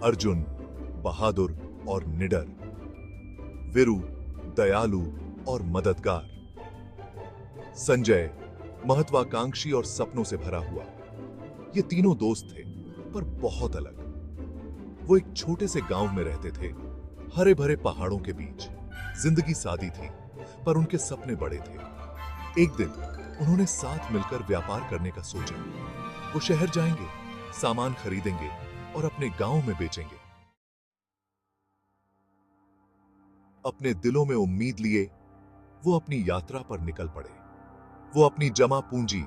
अर्जुन बहादुर और निडर, वीरू दयालु और मददगार, संजय महत्वाकांक्षी और सपनों से भरा हुआ। ये तीनों दोस्त थे, पर बहुत अलग। वो एक छोटे से गांव में रहते थे, हरे भरे पहाड़ों के बीच। जिंदगी सादी थी, पर उनके सपने बड़े थे। एक दिन उन्होंने साथ मिलकर व्यापार करने का सोचा। वो शहर जाएंगे, सामान खरीदेंगे और अपने गांव में बेचेंगे। अपने दिलों में उम्मीद लिए वो अपनी यात्रा पर निकल पड़े। वो अपनी जमा पूंजी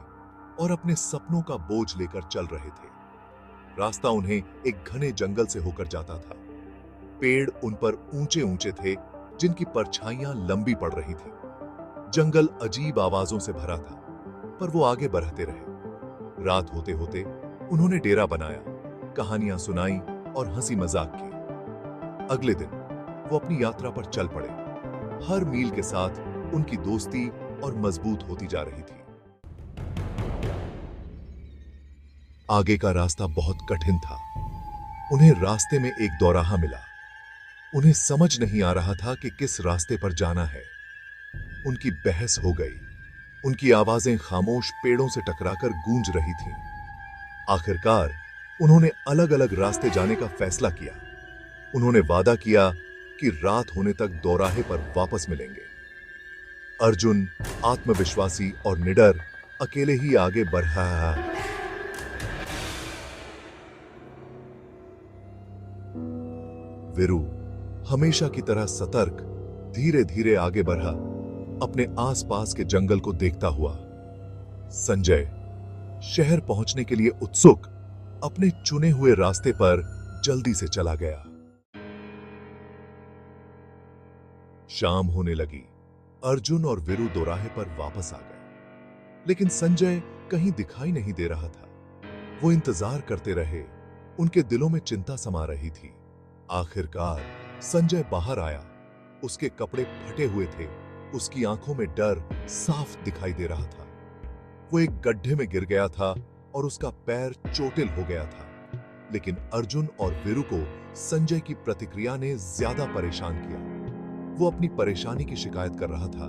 और अपने सपनों का बोझ लेकर चल रहे थे। रास्ता उन्हें एक घने जंगल से होकर जाता था। पेड़ उन पर ऊंचे ऊंचे थे, जिनकी परछाइयां लंबी पड़ रही थी। जंगल अजीब आवाजों से भरा था, पर वो आगे बढ़ते रहे। रात होते होते उन्होंने डेरा बनाया, कहानियां सुनाई और हंसी मजाक की। अगले दिन वो अपनी यात्रा पर चल पड़े। हर मील के साथ उनकी दोस्ती और मजबूत होती जा रही थी। आगे का रास्ता बहुत कठिन था। उन्हें रास्ते में एक दौराहा मिला। उन्हें समझ नहीं आ रहा था कि किस रास्ते पर जाना है। उनकी बहस हो गई। उनकी आवाजें खामोश पेड़ों से टकराकर गूंज रही थीं। आखिरकार उन्होंने अलग अलग रास्ते जाने का फैसला किया। उन्होंने वादा किया कि रात होने तक दौराहे पर वापस मिलेंगे। अर्जुन आत्मविश्वासी और निडर अकेले ही आगे बढ़ रहा। वीरू हमेशा की तरह सतर्क धीरे धीरे आगे बढ़ा, अपने आसपास के जंगल को देखता हुआ। संजय शहर पहुंचने के लिए उत्सुक अपने चुने हुए रास्ते पर जल्दी से चला गया। शाम होने लगी। अर्जुन और वीरू दोराहे पर वापस आ गए, लेकिन संजय कहीं दिखाई नहीं दे रहा था। वो इंतजार करते रहे। उनके दिलों में चिंता समा रही थी। आखिरकार संजय बाहर आया। उसके कपड़े फटे हुए थे, उसकी आंखों में डर साफ दिखाई दे रहा था। वो एक गड्ढे में गिर गया था और उसका पैर चोटिल हो गया था। लेकिन अर्जुन और वीरू को संजय की प्रतिक्रिया ने ज्यादा परेशान किया। वो अपनी परेशानी की शिकायत कर रहा था।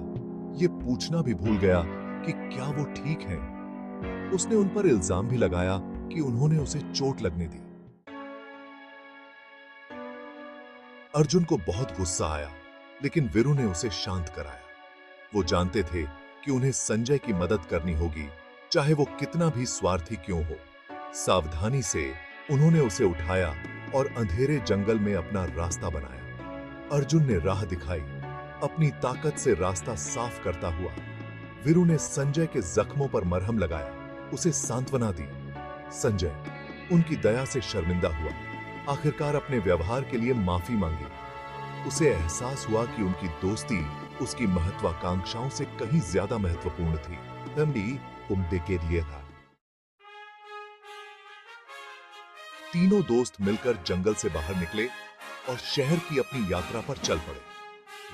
ये पूछना भी भूल गया कि क्या वो ठीक हैं। उसने उन पर इल्जाम भी लगाया कि उन्होंने उसे चोट लगने दी। अर्जुन को बहुत गुस्सा आया, लेकिन वीरू ने उसे शांत कराया। वो जानते थे कि उन्हें संजय की मदद करनी होगी, चाहे वो कितना भी स्वार्थी क्यों हो। सावधानी से उन्होंने उसे उठाया और अंधेरे जंगल में अपना रास्ता बनाया। अर्जुन ने राह दिखाई, अपनी ताकत से रास्ता साफ करता हुआ। वीरू ने संजय के जख्मों पर मरहम लगाया, उसे सांत्वना दी। संजय उनकी दया से शर्मिंदा हुआ। आखिरकार अपने व्यवहार के लिए माफी मांगी। उसे एहसास हुआ कि उनकी दोस्ती उसकी महत्वाकांक्षाओं से कहीं ज्यादा महत्वपूर्ण थी। तमली उम्दे के लिए था। तीनों दोस्त मिलकर जंगल से बाहर निकले और शहर की अपनी यात्रा पर चल पड़े।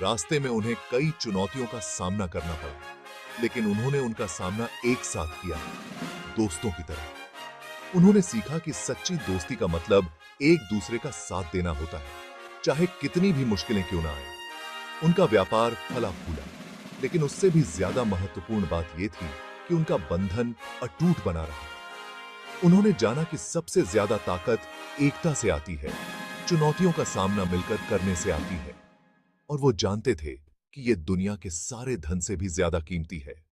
रास्ते में उन्हें कई चुनौतियों का सामना करना पड़ा, लेकिन उन्होंने उनका सामना एक साथ किया, दोस्तों की तरह। उन्होंने सीखा कि सच्ची दोस्ती का मतलब एक दूसरे का साथ देना होता है, चाहे कितनी भी मुश्किलें क्यों ना आए। उनका व्यापार फला फूला, लेकिन उससे भी ज्यादा महत्वपूर्ण बात यह थी कि उनका बंधन अटूट बना रहा। उन्होंने जाना कि सबसे ज्यादा ताकत एकता से आती है, चुनौतियों का सामना मिलकर करने से आती है। और वो जानते थे कि यह दुनिया के सारे धन से भी ज्यादा कीमती है।